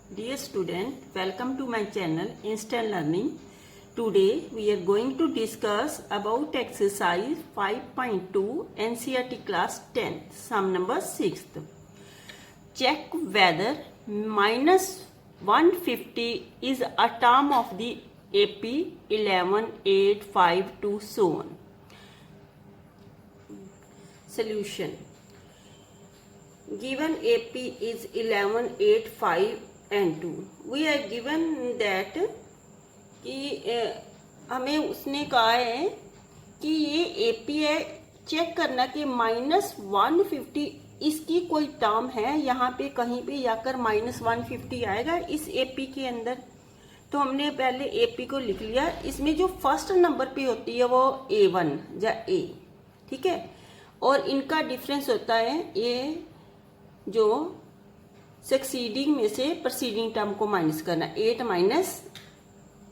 Dear student, welcome to my channel Instant Learning. Today we are going to discuss about exercise 5.2 NCERT class 10th, sum number 6th. Check whether minus 150 is a term of the AP 11, 8, 5 to so on. Solution. Given AP is 11, 8, 5 and 2. We are given that कि हमें उसने कहा है कि ये AP है, check करना कि -150 इसकी कोई टर्म है यहाँ पे कहीं पे जाकर -150 आएगा इस AP के अंदर। तो हमने पहले AP को लिख लिया, इसमें जो फर्स्ट नंबर पे होती है वो A1 या A, ठीक है, और इनका डिफरेंस होता है ये जो सक्सीडिंग में से प्रीसीडिंग टर्म को माइनस करना, 8 माइनस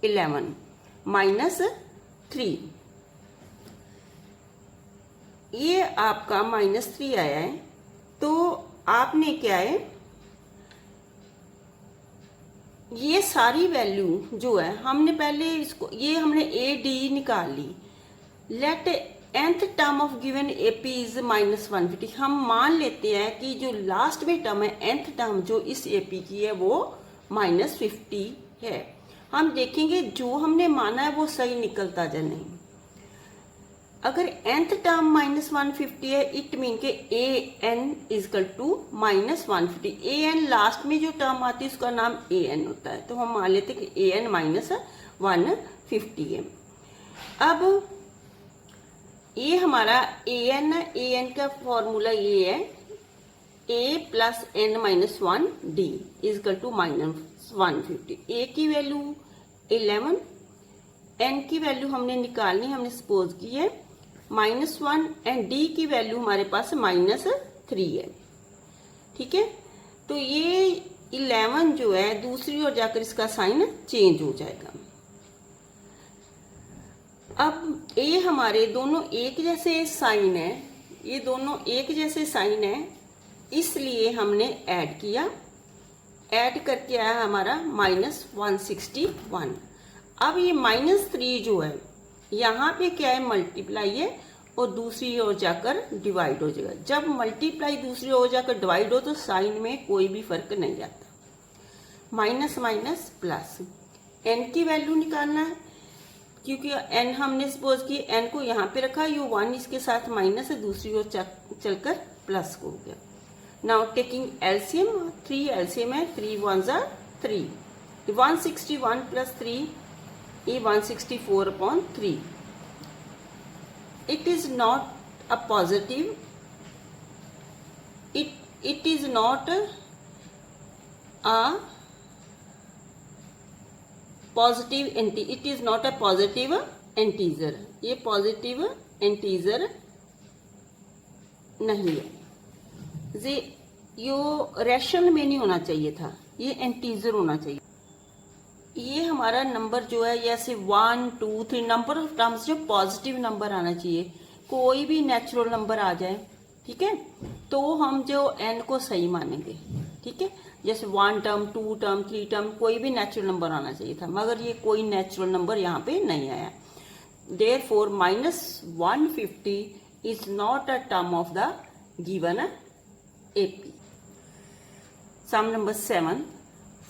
11 माइनस 3, ये आपका -3 आया है। तो आपने क्या है, ये सारी वैल्यू जो है हमने पहले इसको ये हमने AD निकाल ली। Let nth term of given AP is -150। हम मान लेते हैं कि जो लास्ट में टर्म है nth टर्म जो इस AP की है वो -50 है। हम देखेंगे जो हमने माना है वो सही निकलता या नहीं। अगर nth टर्म -150 है इट मीन के AN equal to -150। AN last में जो टर्म आती है उसका नाम AN होता है, तो हम मान लेते हैं कि AN -150 है। अब ये हमारा AN है, AN का फॉर्मूला ये है A plus N-1 D equal to -150। A की वैल्यू 11, N की वैल्यू हमने निकालनी, हमने सपोज की है -1 एंड D की वैल्यू हमारे पास -3 है, ठीक है। तो ये 11 जो है दूसरी ओर जाकर इसका साइन चेंज हो जाएगा। अब ये हमारे दोनों एक जैसे साइन है, ये दोनों एक जैसे साइन है, इसलिए हमने ऐड किया, ऐड करके आया हमारा -161। अब ये -3 जो है यहाँ पे क्या है, मल्टीप्लाई है और दूसरी ओर जाकर डिवाइड हो जाएगा। जब मल्टीप्लाई दूसरी ओर जाकर डिवाइड हो तो साइन में कोई भी फर्क नहीं आता, माइनस माइनस प्लस। n की वैल्यू निकालना है क्योंकि n हमने सपोज की n को यहाँ पे रखा, ये 1 इसके साथ माइनस है, दूसरी ओर चलकर प्लस हो गया। नाउ टेकिंग एलसीएम, 3 एलसीएम है, 3 1s are 3, 161 प्लस 3 ये 164/3। It is not a positive, it is not a positive it is not a positive integer, ये पॉजिटिव इंटीजर नहीं है, ये रैशनल में नहीं होना चाहिए था, ये इंटीजर होना चाहिए। ये हमारा नंबर जो है जैसे 1 2 3 नंबर ऑफ टर्म्स जो पॉजिटिव नंबर आना चाहिए, कोई भी नेचुरल नंबर आ जाए, ठीक है, तो हम जो n को सही मानेंगे, ठीक है। जैसे 1 टर्म 2 टर्म 3 टर्म कोई भी नेचुरल नंबर आना चाहिए था, मगर ये कोई नेचुरल नंबर यहाँ पे नहीं आया। Therefore -150 is not a term of the given AP। Sum number 7,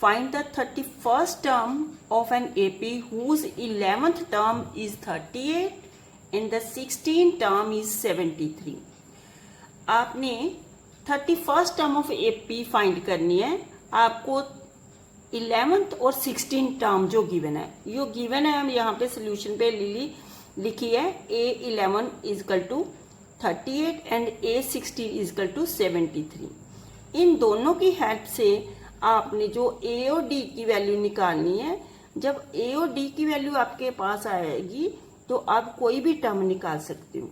find the 31st term of an AP whose 11th term is 38 and the 16th term is 73। आपने 31st term of AP find करनी है। आपको 11th और 16th term जो given है, यो given है, हम यहाँ पे सोल्यूशन पे लिखी है A11 equal to 38 and A16 equal to 73। इन दोनों की हेल्प से आपने जो A और D की वैल्यू निकालनी है। जब A और D की वैल्यू आपके पास आएगी तो आप कोई भी टर्म निकाल सकते हो।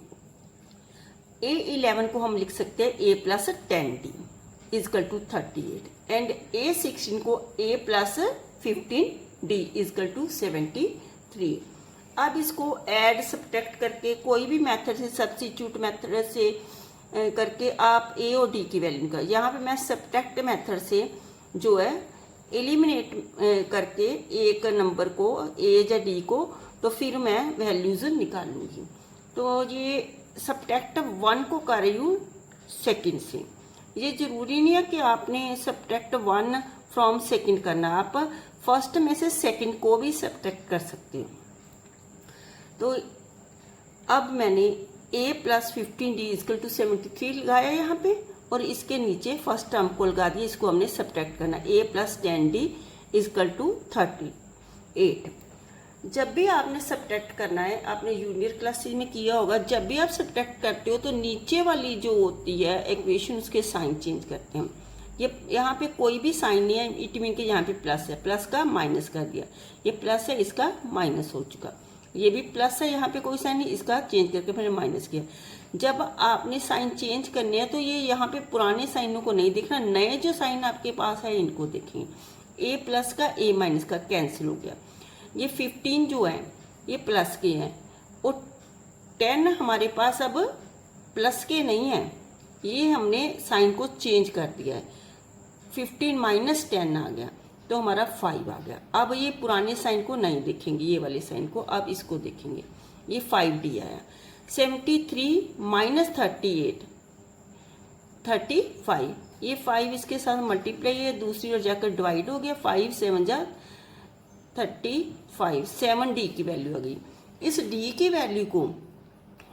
A11 को हम लिख सकते हैं A plus 10D equal to 38 and A16 को A plus 15D is equal to 73। अब इसको ऐड सब्ट्रैक्ट करके कोई भी मेथड से, सब्स्टिट्यूट मेथड से करके आप A और D की वैल्यू निकाल। यहाँ पे मैं सब्ट्रैक्ट मेथड से जो है एलिमिनेट करके एक नंबर को ए या डी को, तो फिर मैं वैल्यूज़ निकालूंगी। तो ये सब्ट्रैक्ट 1 को कर रही हूँ सेकंड से। ये ज़रूरी नहीं है कि आपने सब्ट्रैक्ट 1 फ्रॉम सेकंड करना, आप फर्स्ट में से सेकंड को भी सब्ट्रैक्ट कर सकते हो। तो अब मैंने a plus 15d equal to 73 लगाया यहाँ पे, और इसके नीचे फर्स्ट टर्म को लगा दिया, इसको हमने सब्ट्रैक्ट करना। a plus 10d equal to 38। जब भी आपने सब्ट्रैक्ट करना है, आपने जूनियर क्लासेस में किया होगा, जब भी आप सब्ट्रैक्ट करते हो तो नीचे वाली जो होती है इक्वेशन, उसके साइन चेंज करते हैं। ये यहाँ पे कोई भी साइन नहीं है, इट मीन के यहाँ पे प्लस है, प्लस का माइनस कर दिया, ये प्लस है इसका माइनस हो चुका, ये भी प्लस है, यहाँ पे कोई साइन नहीं, इसका चेंज करके फिर माइनस किया। जब आपने साइन चेंज करने हैं तो ये यहाँ पे पुराने साइनों को नहीं देखना, नए जो साइन आपके पास है इनको देखें। ए प्लस का ए माइनस का कैंसिल हो गया। ये 15 जो है ये प्लस के हैं, और 10 हमारे पास अब प्लस के नहीं है, ये हमने साइन को चेंज कर दिया है। 15 माइनस 10 आ गया, तो हमारा 5 आ गया। अब ये पुराने साइन को नहीं देखेंगे, ये वाले साइन को, अब इसको देखेंगे। ये 5d आया। 73 माइनस 38 35, ये 5 इसके साथ मल्टीप्लाई है, दूसरी ओर जाकर डिवाइड हो गया। 5 7 जा 35, 7d की वैल्यू आ गई। इस d की वैल्यू को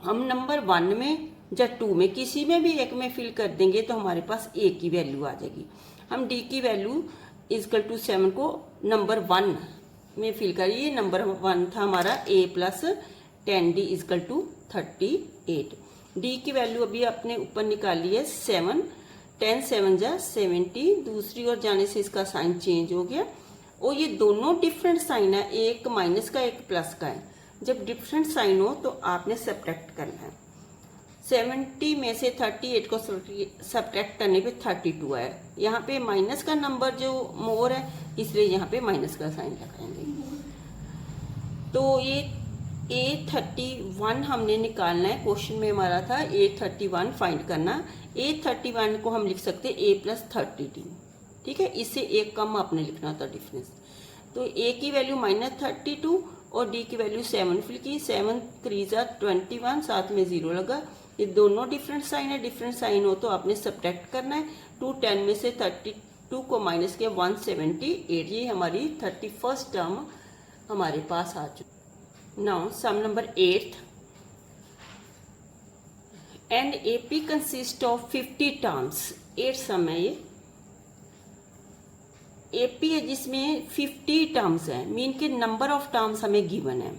हम नंबर 1 में या 2 में किसी में भी एक में फिल कर देंगे तो हमारे पास a की वैल्यू आ जाएगी। हम d की वैल्यू इक्वल टू 7 को नंबर 1 में फिल करिए। नंबर 1 था हमारा a plus 10d equal to 38। d की वैल्यू अभी अपने ऊपर निकाली है 7, 10 7 जा 70, दूसरी ओर जाने से इसका साइन चेंज हो गया। और ये दोनों डिफरेंट साइन है, एक माइनस का एक प्लस का है। जब डिफरेंट साइन हो तो आपने सब्ट्रैक्ट करना है। 70 में से 38 को सब्ट्रैक्ट करने पे 32 है। यहाँ पे माइनस का नंबर जो मोर है, इसलिए यहाँ पे माइनस का साइन लगाएंगे। तो ये A31 हमने निकालना है। क्वेश्चन में हमारा था A31 फाइंड करना। A31 को हम लिख सकते हैं A प्लस 30d, ठीक है। इससे एक कम आपने लिखना था डिफरेंस। तो A की वैल्यू माइनस 32 और D की वैल्यू 7 फिल की। 7 3 जा 21, साथ में 0 लगा। ये दोनों डिफरेंट साइन है, डिफरेंट साइन हो तो आपने सब्ट्रैक्ट करना है। 210 में से 32 को माइनस किया 178। ये हमारी 31st टर्म हमारे पास आ चुकी। Now sum number 8th। An AP consist of 50 terms. 8 sum है ये। AP है जिसमें 50 टर्म्स है, मीन के नंबर ऑफ टर्म्स हमें गिवन है,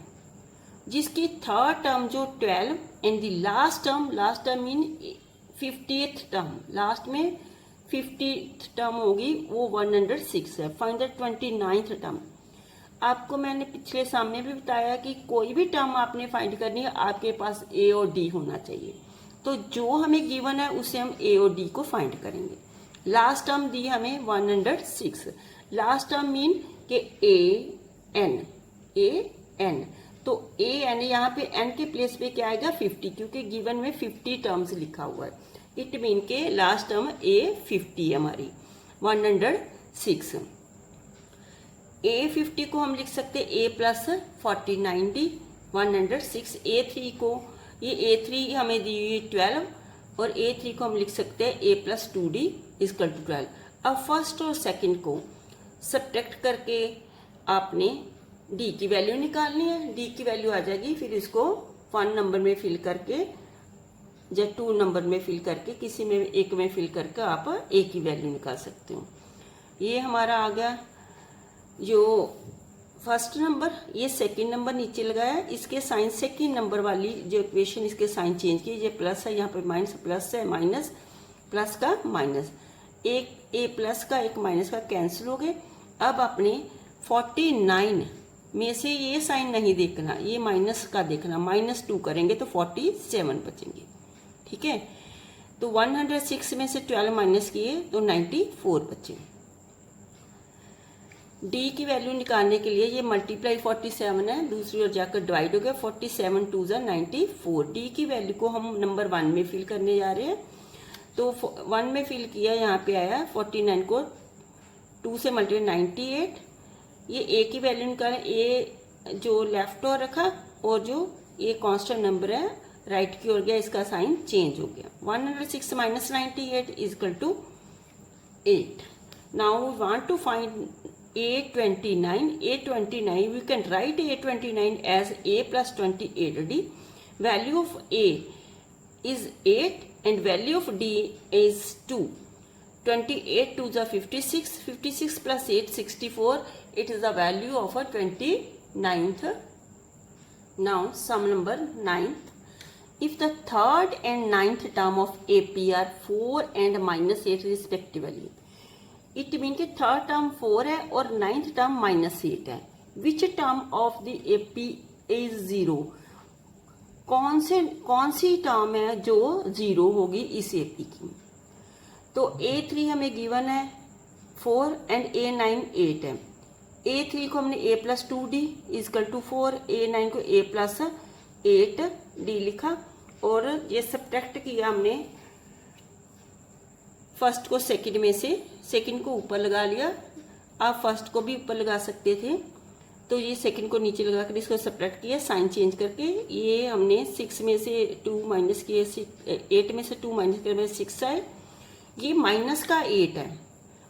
जिसकी थर्ड टर्म जो 12 and the last term mean 50th term, last में 50th टर्म होगी वो 106 है। Find the 29th term. आपको मैंने पिछले सामने भी बताया कि कोई भी टर्म आपने फाइंड करनी है, आपके पास A और D होना चाहिए। तो जो हमें गिवन है उससे हम A और D को फाइंड करेंगे। लास्ट टर्म दी हमें 106। लास्ट टर्म मीन के A n, तो A n यहाँ पे n के प्लेस पे क्या आएगा 50, क्योंकि गिवन में 50 टर्म्स लिखा हुआ है। इट मीन के लास्ट टर्म A50 हमारी 106। A50 को हम लिख सकते A प्लस 49d 106। A3 को, ये A3 हमें दी हुई 12 और A3 को हम लिख सकते हैं A plus 2d equal to 12। अब फर्स्ट और सेकंड को सब्ट्रैक्ट करके आपने D की वैल्यू निकालनी है। D की वैल्यू आ जाएगी, फिर इसको 1 नंबर में फिल करके या 2 नंबर में फिल करके, किसी में एक में फिल करके आप A की वैल्यू निकाल सकते हो। ये हमारा आ गया जो फर्स्ट नंबर। ये सेकंड नंबर नीचे लगाया, इसके साइन सेकंड नंबर वाली जो इक्वेशन, इसके साइन चेंज किए। ये प्लस है, यहाँ पे माइनस, प्लस है माइनस, प्लस का माइनस, एक A प्लस का एक माइनस का कैंसिल हो गए। अब अपने 49 में से ये साइन नहीं देखना, ये माइनस का देखना। -2 करेंगे तो 47 बचेंगे, ठीक है। तो 106 में से 12 माइनस किए तो 94 बचे। D की वैल्यू निकालने के लिए ये मल्टीप्लाई 47 है, दूसरी ओर जाकर डिवाइड हो गया। 47 2 जा 94। D की वैल्यू को हम नंबर 1 में फिल करने जा रहे हैं। तो 1 में फिल किया, यहाँ पे आया 49 को 2 से मल्टीप्लाई 98, ये ए की वैल्यू निकालें, ए जो लेफ्ट और रखा और जो ये कांस्टेंट नंबर है राइट की ओर गया, इसका साइन चेंज हो गया। 106 minus 98 is equal to 8। Now we want to find A29. A29 we can write A29 as A plus 28D. Value of A is 8 and value of D is 2. 28 to the 56, 56 plus 8 64. It is the value of a 29th. Now sum number 9th. If the third and ninth term of AP are 4 and minus 8 respectively, it mean कि third term 4 है और ninth term -8 है। Which term of the AP is 0? कौन सी term है जो 0 होगी इस AP की? तो A3 हमें गिवन है 4 एंड A9 8 है। A3 को हमने A plus 2D is equal to 4, A9 को A प्लस 8D लिखा और ये सब्ट्रैक्ट किया हमने फर्स्ट को सेकंड में से, सेकंड को ऊपर लगा लिया। आप फर्स्ट को भी ऊपर लगा सकते थे, तो ये सेकंड को नीचे लगा कर इसको सब्ट्रैक्ट किया साइन चेंज करके। ये हमने 6 में से 2 माइनस किए, 8 में से 2 माइनस किए 6 आए। ये माइनस का 8 है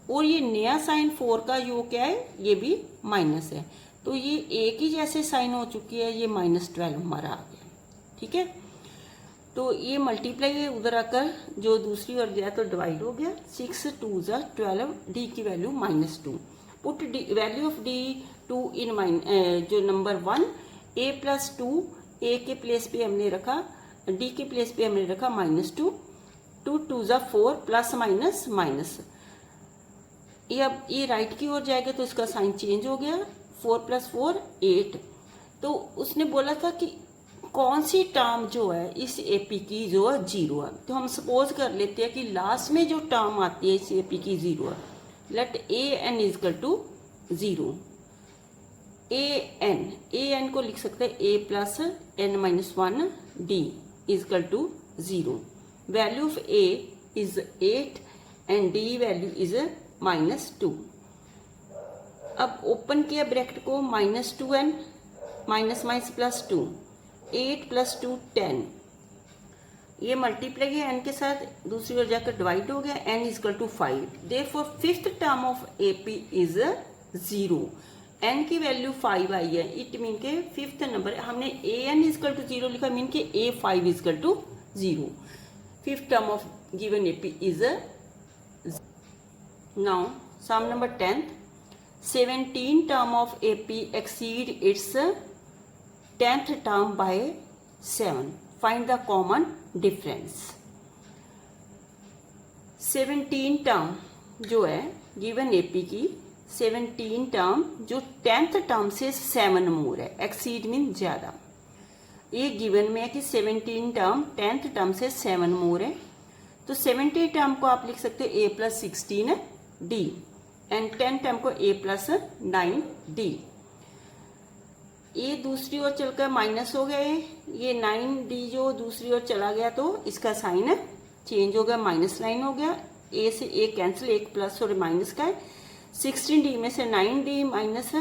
और ये नया साइन 4 का यो क्या है, ये भी माइनस है। तो ये एक ही जैसे साइन हो चुकी है, ये -12 हमारा आ गया। ठीक है, तो ये मल्टीप्लाई है उधर आकर जो दूसरी ओर गया तो डिवाइड हो गया। 6 2 12, डी की value -2। Put value of D 2 इन जो नंबर 1, a प्लस 2, ए के प्लेस पे हमने रखा, डी के प्लेस पे हमने रखा -2, 2 2 4 प्लस माइनस माइनस। ये अब ये राइट की ओर जाएगा तो इसका साइन चेंज हो गया, 4 + 4 8। तो उसने बोला था कि कौन सी टर्म जो है इस एपी की जो है 0 है। तो हम सपोज कर लेते हैं कि लास्ट में जो टर्म आती है इस एपी की 0 है। Let an equal to 0। an को लिख सकते हैं a plus n-1 d equal to 0। Value of a is 8 and d value is -2। अब ओपन किया ब्रैकेट को, -2n माइनस प्लस 2, 8 + 2 10। ये मल्टीप्लाई है n के साथ, दूसरी ओर जाकर डिवाइड हो गया, n equal to 5। Therefore fifth term of AP is 0। n की वैल्यू 5 आई है, इट मीन के फिफ्थ नंबर हमने an इजकल टू 0 लिखा, मीन के a5 equal to 0। Fifth term of given AP is. Now sum number 10th। 17 term of AP exceed its 10th term by 7. Find the common difference. 17 term जो है given AP की, 17 term जो 10th term से 7 मोर है, exceed mean ज्यादा। ये given में है कि 17 टर्म 10th टर्म से 7 मोर है। तो 17 टर्म को आप लिख सकते हैं a + 16 d एंड 10 टर्म को a + 9 d। ये दूसरी ओर चलकर माइनस हो गए, ये 9d जो दूसरी ओर चला गया तो इसका साइन चेंज हो गया, -9 हो गया। a से a कैंसिल, एक प्लस और माइनस का है। 16d में से 9d माइनस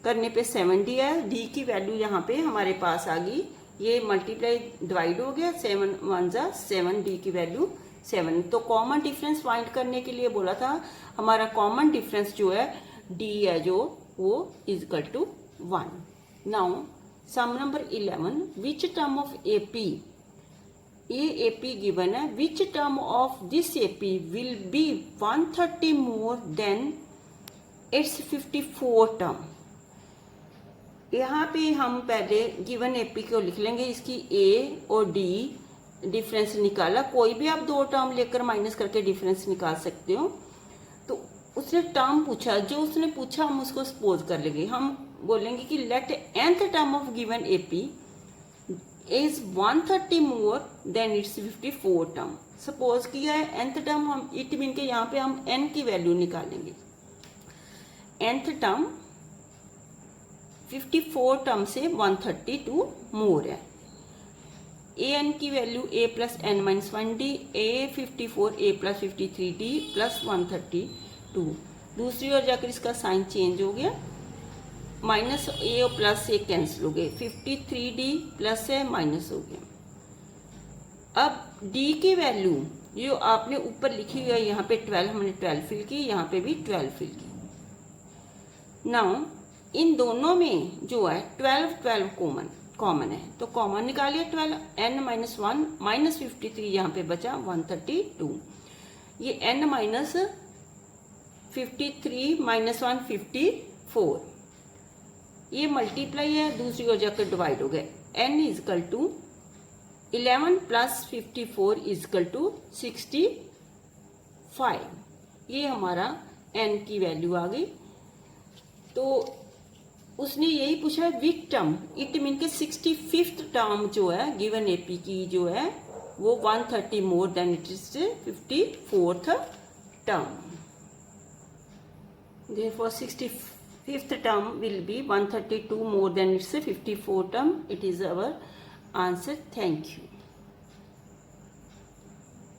करने पे 7d है। d की वैल्यू यहाँ पे हमारे पास आ गई, ये मल्टीप्लाई डिवाइड हो गया, 7 1 7, d की वैल्यू 7। तो कॉमन डिफरेंस फाइंड करने के लिए बोला था, हमारा कॉमन डिफरेंस जो है d है जो वो is equal to 1। Now sum number 11, which term of AP, ये AP given है, which term of this AP will be 130 more than its 54 term। यहाँ पे हम पहले गिवन AP को लिख लेंगे, इसकी A और D डिफरेंस निकाला। कोई भी आप 2 टर्म लेकर माइनस करके डिफरेंस निकाल सकते हो। तो उसने टर्म पूछा, जो उसने पूछा हम उसको सपोज कर लेंगे। हम बोलेंगे कि let nth term of given AP is 130 more than its 54 term. Suppose किया है nth टर्म, हम इट मीन के यहाँ पे हम n की वैल्यू निकालेंगे। nth टर्म 54 टर्म से 132 मोर है। an की value a + n-1d, a 54 a + 53d + 132। दूसरी ओर जाकर इसका साइन चेंज हो गया, माइनस ए और प्लस ए कैंसिल हो गए, 53d प्लस है माइनस हो गया। अब d की वैल्यू जो आपने ऊपर लिखी हुई है, यहाँ पे 12 हमने 12 फिल की, यहाँ पे भी 12 फिल की। नाउ इन दोनों में जो है 12 12 कॉमन है, तो कॉमन निकालिए 12, n माइनस 1 माइनस 53 यहाँ पे बचा 132। ये n माइनस 53 माइनस 1 54, ये मल्टीप्लाई है, दूसरी ओर जाकर डिवाइड हो गए। n equal to 11 plus 54 equal to 65। ये हमारा n की वैल्यू आ गई। तो उसने यही पूछा है वीक टर्म, इट मीन के 65th टर्म जो है गिवन एपी की जो है वो 130 more then it is 54th term. Therefore 65th term will be 132 more than its 54 term. It is our answer. Thank you.